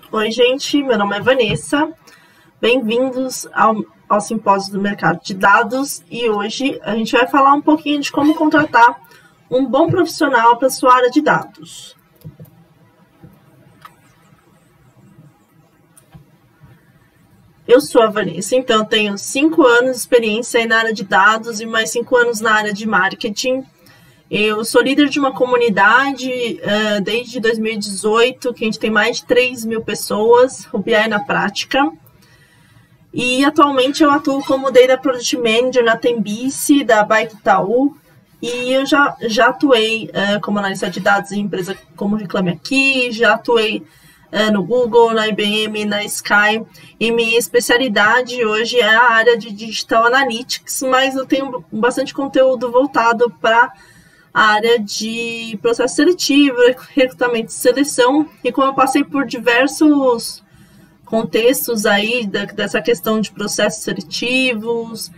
Oi, gente, meu nome é Vanessa. Bem-vindos ao Simpósio do Mercado de Dados e hoje a gente vai falar um pouquinho de como contratar um bom profissional para a sua área de dados. Eu sou a Vanessa, então tenho 5 anos de experiência na área de dados e mais 5 anos na área de marketing. Eu sou líder de uma comunidade desde 2018, que a gente tem mais de 3 mil pessoas, o BI na prática. E atualmente eu atuo como Data Product Manager na Tembice, da Bike Itaú. E eu já atuei como analista de dados em empresa como Reclame Aqui, já atuei no Google, na IBM, na Sky. E minha especialidade hoje é a área de Digital Analytics, mas eu tenho bastante conteúdo voltado para a área de processo seletivo, recrutamento e seleção, e como eu passei por diversos contextos aí dessa questão de processos seletivos,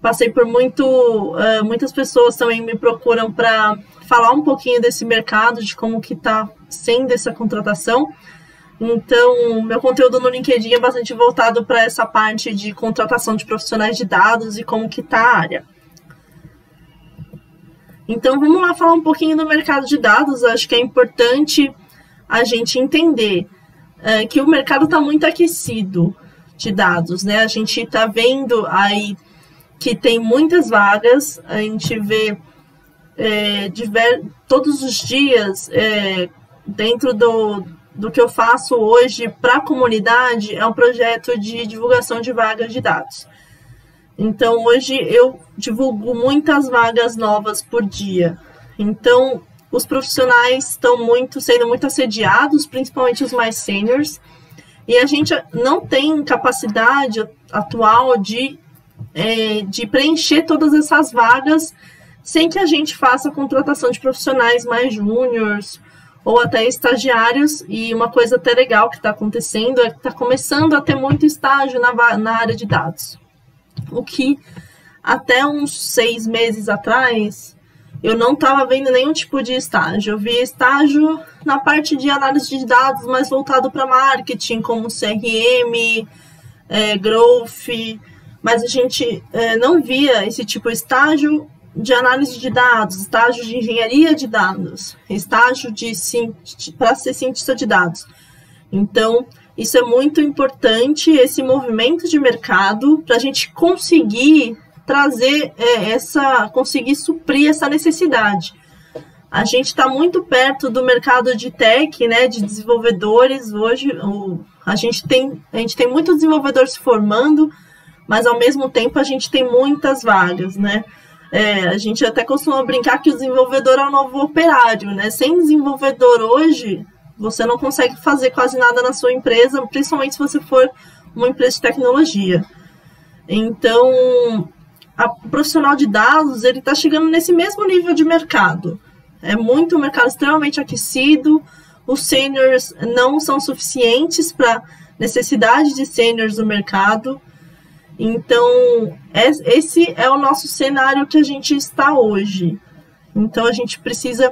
passei por muitas pessoas também me procuram para falar um pouquinho desse mercado, de como que está sendo essa contratação. Então, meu conteúdo no LinkedIn é bastante voltado para essa parte de contratação de profissionais de dados e como que está a área. Então, vamos lá falar um pouquinho do mercado de dados. Acho que é importante a gente entender que o mercado está muito aquecido de dados, né? A gente está vendo aí que tem muitas vagas, a gente vê todos os dias, dentro do que eu faço hoje para a comunidade, é um projeto de divulgação de vagas de dados. Então, hoje eu divulgo muitas vagas novas por dia. Então, os profissionais estão sendo muito assediados, principalmente os mais seniors, e a gente não tem capacidade atual de preencher todas essas vagas sem que a gente faça a contratação de profissionais mais júniors ou até estagiários. E uma coisa até legal que está acontecendo é que está começando a ter muito estágio na área de dados. O que até uns 6 meses atrás eu não estava vendo nenhum tipo de estágio. Eu vi estágio na parte de análise de dados, mais voltado para marketing, como CRM, Growth, mas a gente não via esse tipo de estágio de análise de dados, estágio de engenharia de dados, estágio para ser cientista de dados. Então, isso é muito importante, esse movimento de mercado, para a gente conseguir trazer conseguir suprir essa necessidade. A gente está muito perto do mercado de tech, né, de desenvolvedores. Hoje a gente tem muitos desenvolvedores se formando, mas ao mesmo tempo a gente tem muitas vagas, né? A gente até costuma brincar que o desenvolvedor é o novo operário, né? Sem desenvolvedor hoje, você não consegue fazer quase nada na sua empresa, principalmente se você for uma empresa de tecnologia. Então, o profissional de dados, ele está chegando nesse mesmo nível de mercado. É um mercado extremamente aquecido, os seniors não são suficientes para a necessidade de seniors no mercado. Então, esse é o nosso cenário que a gente está hoje. Então, a gente precisa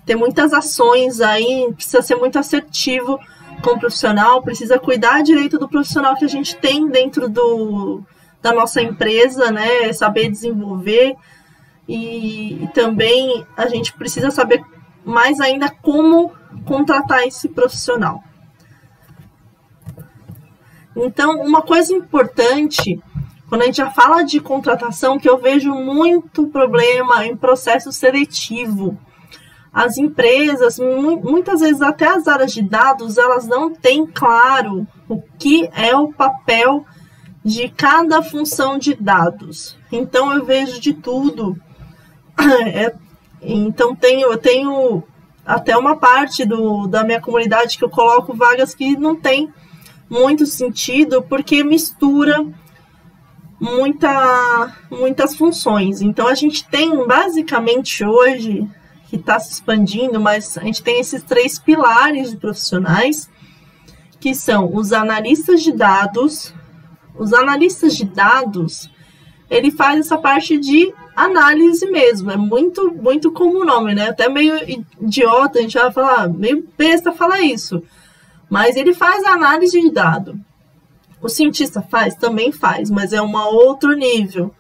ter muitas ações aí, precisa ser muito assertivo com o profissional, precisa cuidar direito do profissional que a gente tem dentro da nossa empresa, né? Saber desenvolver e também a gente precisa saber mais ainda como contratar esse profissional. Então, uma coisa importante, quando a gente já fala de contratação, que eu vejo muito problema em processo seletivo. As empresas, muitas vezes até as áreas de dados, elas não têm claro o que é o papel de cada função de dados. Então, eu vejo de tudo. Então, eu tenho até uma parte da minha comunidade que eu coloco vagas que não tem muito sentido, porque mistura muitas funções. Então, a gente tem, basicamente, hoje, que está se expandindo, mas a gente tem esses 3 pilares de profissionais, que são os analistas de dados. Os analistas de dados, ele faz essa parte de análise mesmo, é muito, muito comum o nome, né? Até meio idiota, a gente vai falar, meio besta falar isso. mas ele faz a análise de dado. O cientista faz? Também faz, mas é um outro nível.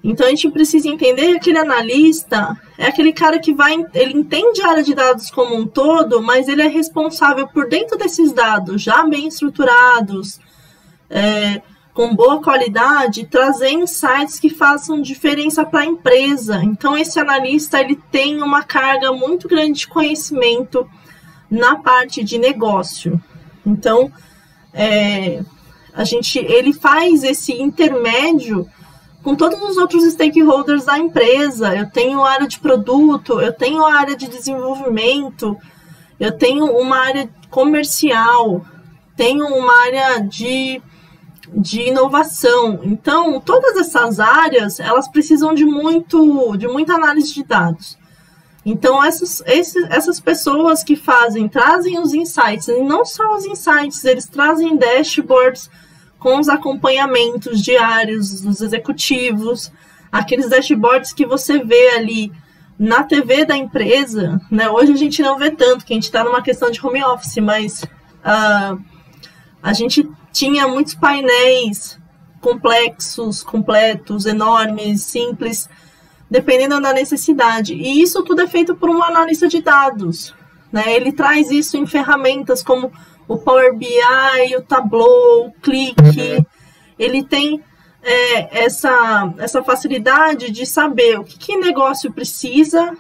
Então, a gente precisa entender que aquele analista é aquele cara que ele entende a área de dados como um todo, mas ele é responsável por dentro desses dados, já bem estruturados, com boa qualidade, trazer insights que façam diferença para a empresa. Então, esse analista ele tem uma carga muito grande de conhecimento na parte de negócio. Então, ele faz esse intermédio com todos os outros stakeholders da empresa. Eu tenho a área de produto, eu tenho a área de desenvolvimento, eu tenho uma área comercial, tenho uma área de inovação. Então, todas essas áreas, elas precisam de muita análise de dados. Então, essas pessoas que trazem os insights, e não só os insights, eles trazem dashboards com os acompanhamentos diários dos executivos, aqueles dashboards que você vê ali na TV da empresa, né? Hoje a gente não vê tanto, que a gente está numa questão de home office, mas a gente tinha muitos painéis complexos, completos, enormes, simples, dependendo da necessidade. E isso tudo é feito por um analista de dados, né? Ele traz isso em ferramentas como o Power BI, o Tableau, o Click. Ele tem essa facilidade de saber o que negócio precisa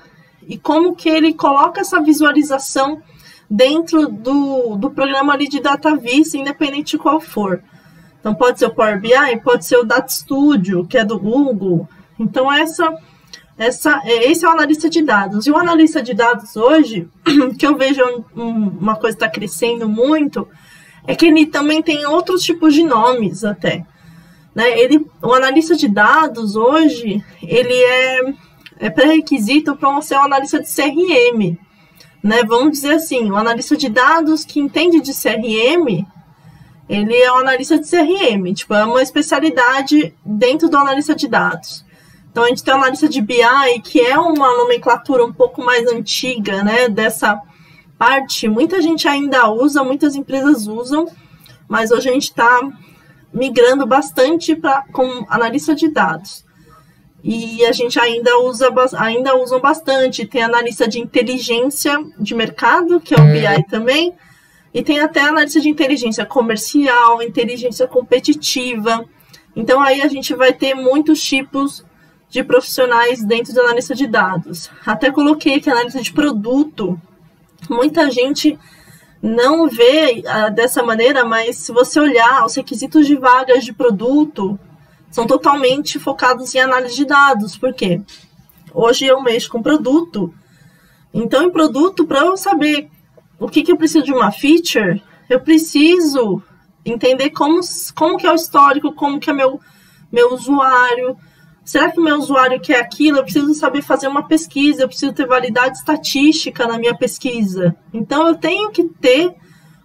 e como que ele coloca essa visualização dentro do programa ali de DataVis, independente de qual for. Então, pode ser o Power BI, pode ser o Data Studio, que é do Google. Então, esse é o analista de dados. E o analista de dados hoje, que eu vejo uma coisa que está crescendo muito, é que ele também tem outros tipos de nomes até. Né? O analista de dados hoje, ele é pré-requisito para ser um analista de CRM. Né? Vamos dizer assim, o analista de dados que entende de CRM, ele é um analista de CRM. Tipo, é uma especialidade dentro do analista de dados. Então, a gente tem a analista de BI, que é uma nomenclatura um pouco mais antiga, né, dessa parte. Muita gente ainda usa, muitas empresas usam, mas hoje a gente está migrando bastante com analista de dados. E a gente ainda usam bastante. Tem analista de inteligência de mercado, que é o BI também, e tem até analista de inteligência comercial, inteligência competitiva. Então, aí a gente vai ter muitos tipos de profissionais dentro da analista de dados. Até coloquei aqui analista de produto. Muita gente não vê dessa maneira, mas se você olhar os requisitos de vagas de produto, são totalmente focados em análise de dados. Por quê? Hoje eu mexo com produto. Então, em produto, para eu saber o que eu preciso de uma feature, eu preciso entender como que é o histórico, como que é meu usuário. Será que o meu usuário quer aquilo? Eu preciso saber fazer uma pesquisa, eu preciso ter validade estatística na minha pesquisa. Então, eu tenho que ter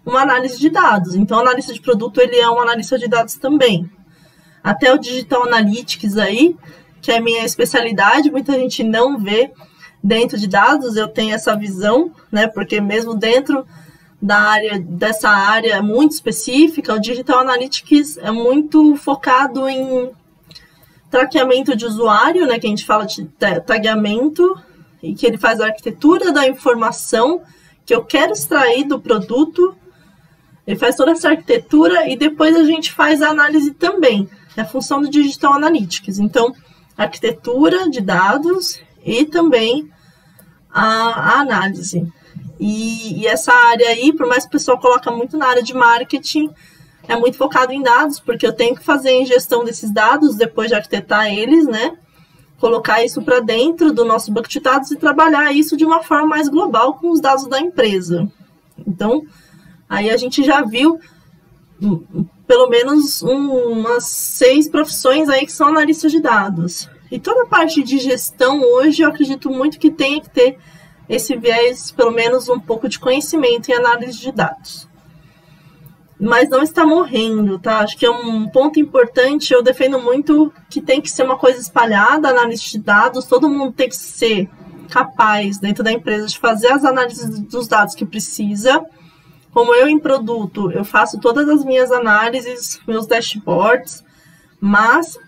uma análise de dados. Então, o analista de produto, ele é um analista de dados também. Até o Digital Analytics aí, que é a minha especialidade, muita gente não vê dentro de dados, eu tenho essa visão, né? Porque mesmo dentro dessa área muito específica, o Digital Analytics é muito focado em traqueamento de usuário, né, que a gente fala de tagueamento, e que ele faz a arquitetura da informação que eu quero extrair do produto, ele faz toda essa arquitetura e depois a gente faz a análise também, é a função do Digital Analytics. Então, arquitetura de dados e também a análise. E essa área aí, por mais que o pessoal coloca muito na área de marketing, é muito focado em dados, porque eu tenho que fazer a ingestão desses dados depois de arquitetar eles, né? Colocar isso para dentro do nosso banco de dados e trabalhar isso de uma forma mais global com os dados da empresa. Então, aí a gente já viu pelo menos umas 6 profissões aí que são analistas de dados. E toda a parte de gestão hoje, eu acredito muito que tenha que ter esse viés, pelo menos um pouco de conhecimento em análise de dados. Mas não está morrendo, tá? Acho que é um ponto importante, eu defendo muito que tem que ser uma coisa espalhada, análise de dados, todo mundo tem que ser capaz, dentro da empresa, de fazer as análises dos dados que precisa, como eu em produto, eu faço todas as minhas análises, meus dashboards, mas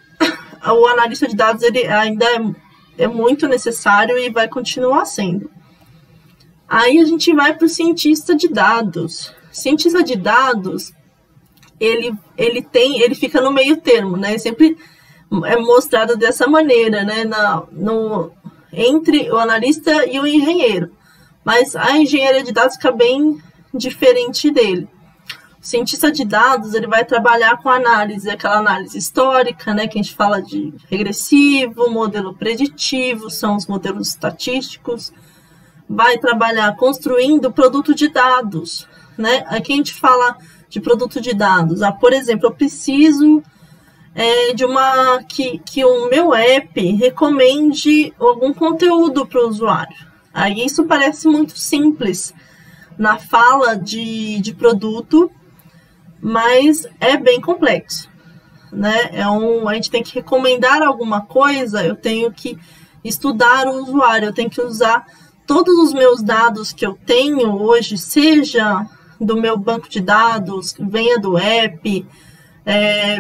o analista de dados ele ainda é muito necessário e vai continuar sendo. Aí a gente vai para o cientista de dados. Cientista de dados, ele fica no meio termo, né? Sempre é mostrado dessa maneira, né? Entre o analista e o engenheiro. Mas a engenharia de dados fica bem diferente dele. O cientista de dados, ele vai trabalhar com análise, aquela análise histórica, né, que a gente fala de regressivo, modelo preditivo, são os modelos estatísticos. Vai trabalhar construindo produto de dados, né? Aqui a gente fala de produto de dados. Por exemplo, eu preciso que o meu app recomende algum conteúdo para o usuário. Aí isso parece muito simples na fala de produto, mas é bem complexo, né? A gente tem que recomendar alguma coisa, eu tenho que estudar o usuário, eu tenho que usar todos os meus dados que eu tenho hoje, seja do meu banco de dados, venha do app,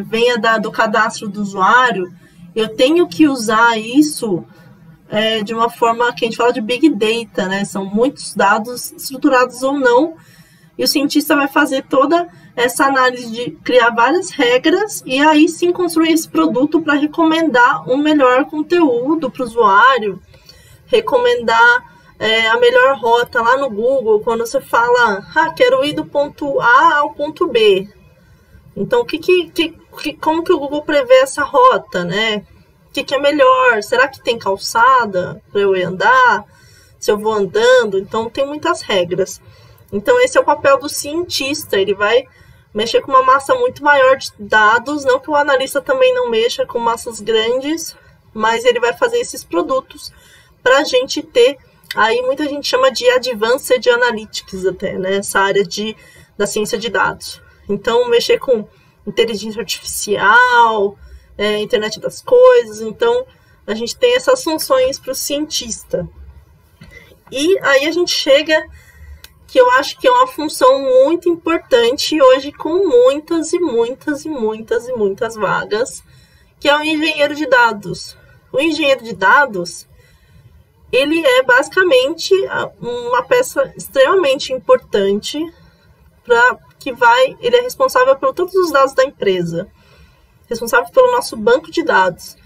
venha do cadastro do usuário, eu tenho que usar isso de uma forma que a gente fala de Big Data, né? São muitos dados estruturados ou não, e o cientista vai fazer toda essa análise de criar várias regras e aí sim construir esse produto para recomendar um melhor conteúdo para o usuário, recomendar a melhor rota lá no Google, quando você fala, quero ir do ponto A ao ponto B. Então, como que o Google prevê essa rota, né? O que é melhor? Será que tem calçada para eu andar? Se eu vou andando? Então, tem muitas regras. Então, esse é o papel do cientista. Ele vai mexer com uma massa muito maior de dados. Não que o analista também não mexa com massas grandes, mas ele vai fazer esses produtos para a gente ter. Aí muita gente chama de Advanced Analytics até, né? Essa área da ciência de dados. Então, mexer com inteligência artificial, internet das coisas. Então, a gente tem essas funções para o cientista. E aí a gente chega, que eu acho que é uma função muito importante hoje, com muitas e muitas e muitas e muitas vagas, que é o engenheiro de dados. O engenheiro de dados, ele é basicamente uma peça extremamente importante ele é responsável por todos os dados da empresa, responsável pelo nosso banco de dados.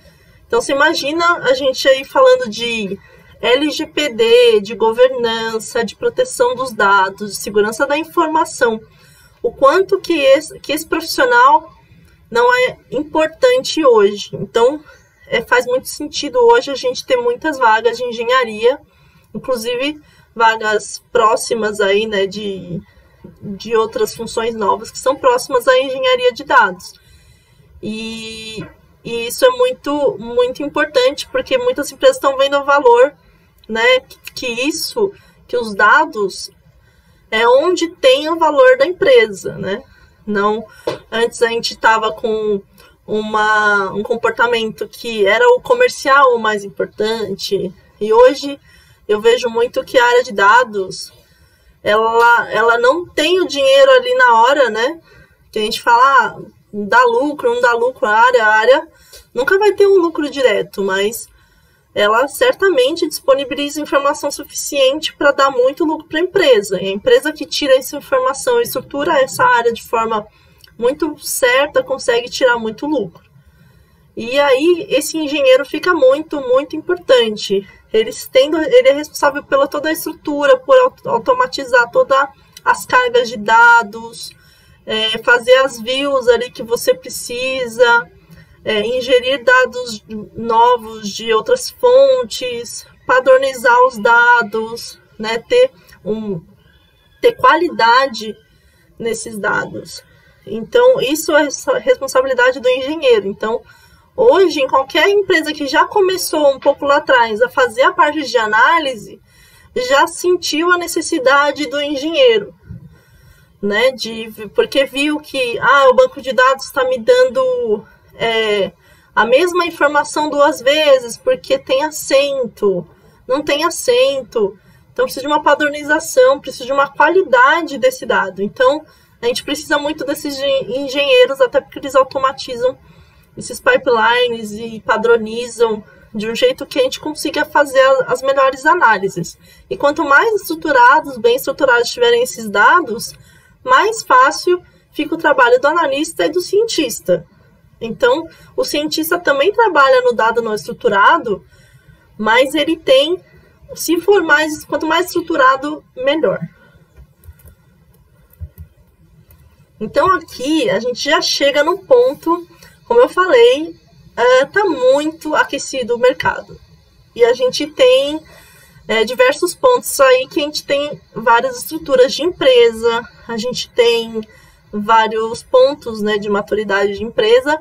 Então, você imagina a gente aí falando de LGPD, de governança, de proteção dos dados, de segurança da informação, o quanto que esse profissional não é importante hoje. Então, faz muito sentido hoje a gente ter muitas vagas de engenharia, inclusive vagas próximas aí, né, de outras funções novas que são próximas à engenharia de dados. E isso é muito, muito importante, porque muitas empresas estão vendo o valor, né, que os dados é onde tem o valor da empresa, né? Não, antes a gente estava com um comportamento que era o comercial o mais importante, e hoje eu vejo muito que a área de dados ela não tem o dinheiro ali na hora, né? Que a gente fala, dá lucro, não dá lucro, a área nunca vai ter um lucro direto, mas ela certamente disponibiliza informação suficiente para dar muito lucro para a empresa. E a empresa que tira essa informação e estrutura essa área de forma muito certa consegue tirar muito lucro. E aí esse engenheiro fica muito, muito importante. Ele é responsável pela toda a estrutura, por automatizar todas as cargas de dados, fazer as views ali que você precisa, ingerir dados novos de outras fontes, padronizar os dados, né, ter qualidade nesses dados. Então, isso é responsabilidade do engenheiro. Então, hoje, em qualquer empresa que já começou um pouco lá atrás a fazer a parte de análise, já sentiu a necessidade do engenheiro, né? Porque viu que o banco de dados está me dando a mesma informação 2 vezes, porque tem acento, não tem acento, Então, precisa de uma padronização, precisa de uma qualidade desse dado. Então, a gente precisa muito desses engenheiros, até porque eles automatizam esses pipelines e padronizam de um jeito que a gente consiga fazer as melhores análises. E quanto mais estruturados, bem estruturados tiverem esses dados, mais fácil fica o trabalho do analista e do cientista. Então, o cientista também trabalha no dado não estruturado, mas ele tem, se for mais, quanto mais estruturado, melhor. Então, aqui a gente já chega no ponto, como eu falei, está muito aquecido o mercado. E a gente tem diversos pontos aí que a gente tem várias estruturas de empresa, a gente tem vários pontos, né, de maturidade de empresa,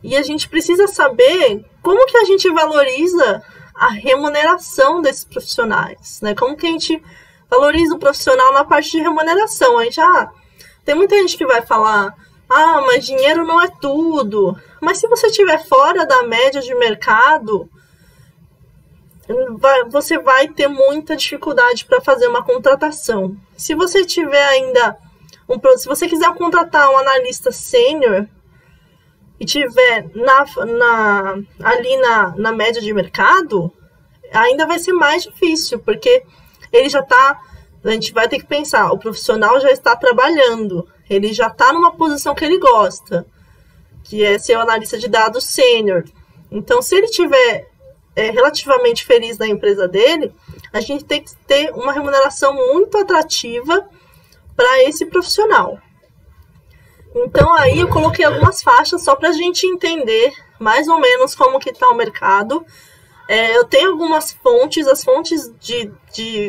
e a gente precisa saber como que a gente valoriza a remuneração desses profissionais, né? Como que a gente valoriza o profissional na parte de remuneração. Aí já tem muita gente que vai falar, mas dinheiro não é tudo. Mas se você estiver fora da média de mercado, você vai ter muita dificuldade para fazer uma contratação. Se você tiver ainda se você quiser contratar um analista sênior e tiver ali na média de mercado, ainda vai ser mais difícil, porque ele já está, a gente vai ter que pensar, o profissional já está trabalhando, ele já está numa posição que ele gosta, que é ser um analista de dados sênior. Então, se ele estiver relativamente feliz na empresa dele, a gente tem que ter uma remuneração muito atrativa para esse profissional. Então, aí eu coloquei algumas faixas só para a gente entender mais ou menos como que está o mercado. Eu tenho algumas fontes, as fontes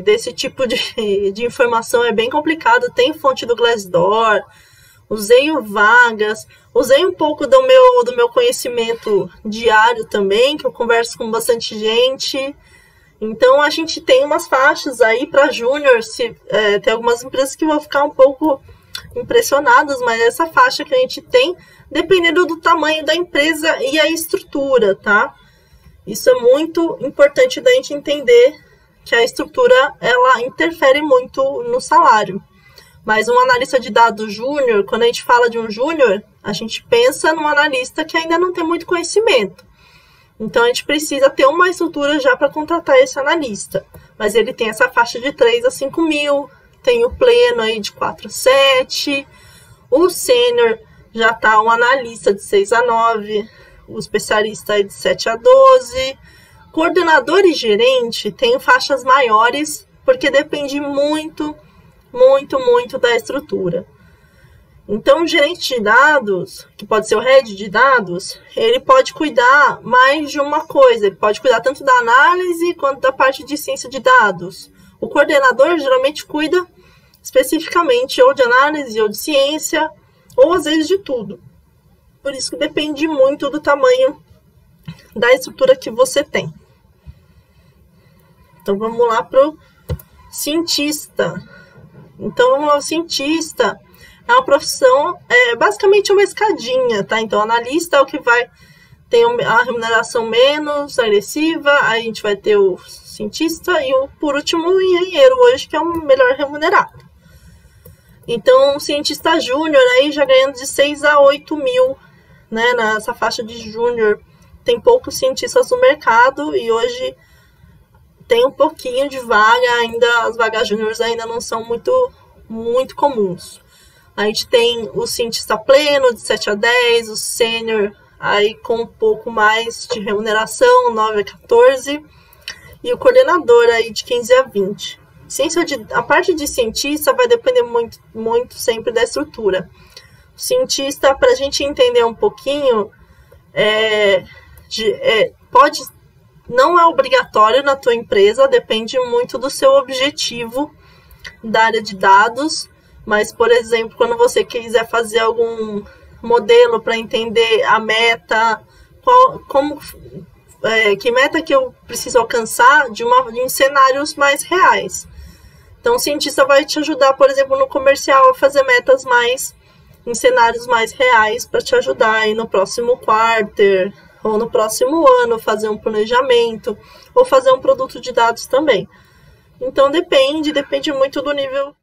desse tipo de informação é bem complicado. Tem fonte do Glassdoor, usei o Vagas, usei um pouco do meu conhecimento diário também, que eu converso com bastante gente. Então, a gente tem umas faixas aí para júnior, tem algumas empresas que vão ficar um pouco impressionadas, mas essa faixa que a gente tem, dependendo do tamanho da empresa e a estrutura, tá? Isso é muito importante da gente entender que a estrutura, ela interfere muito no salário. Mas um analista de dados júnior, quando a gente fala de um júnior, a gente pensa num analista que ainda não tem muito conhecimento. Então, a gente precisa ter uma estrutura já para contratar esse analista. Mas ele tem essa faixa de 3 a 5 mil, tem o pleno aí de 4 a 7, o sênior já está um analista de 6 a 9, o especialista aí de 7 a 12. Coordenador e gerente tem faixas maiores, porque depende muito da estrutura. Então, o gerente de dados, que pode ser o head de dados, ele pode cuidar mais de uma coisa. Ele pode cuidar tanto da análise quanto da parte de ciência de dados. O coordenador geralmente cuida especificamente ou de análise ou de ciência, ou às vezes de tudo. Por isso que depende muito do tamanho da estrutura que você tem. Então, vamos lá para o cientista. Então, vamos lá, o cientista é uma profissão, basicamente uma escadinha, tá? Então, analista é o que vai ter a remuneração menos agressiva, aí a gente vai ter o cientista e, por último, o engenheiro hoje, que é o melhor remunerado. Então, o cientista júnior aí já ganhando de 6 a 8 mil, né? Nessa faixa de júnior, tem poucos cientistas no mercado e hoje tem um pouquinho de vaga, ainda as vagas júniores ainda não são muito comuns. A gente tem o cientista pleno de 7 a 10, o sênior aí com um pouco mais de remuneração, 9 a 14, e o coordenador aí de 15 a 20. A parte de cientista vai depender muito sempre da estrutura. O cientista, para a gente entender um pouquinho, não é obrigatório na tua empresa, depende muito do seu objetivo da área de dados, mas, por exemplo, quando você quiser fazer algum modelo para entender a meta, que meta que eu preciso alcançar de cenários mais reais. Então, o cientista vai te ajudar, por exemplo, no comercial a fazer metas em cenários mais reais para te ajudar aí no próximo quarter ou no próximo ano fazer um planejamento ou fazer um produto de dados também. Então depende muito do nível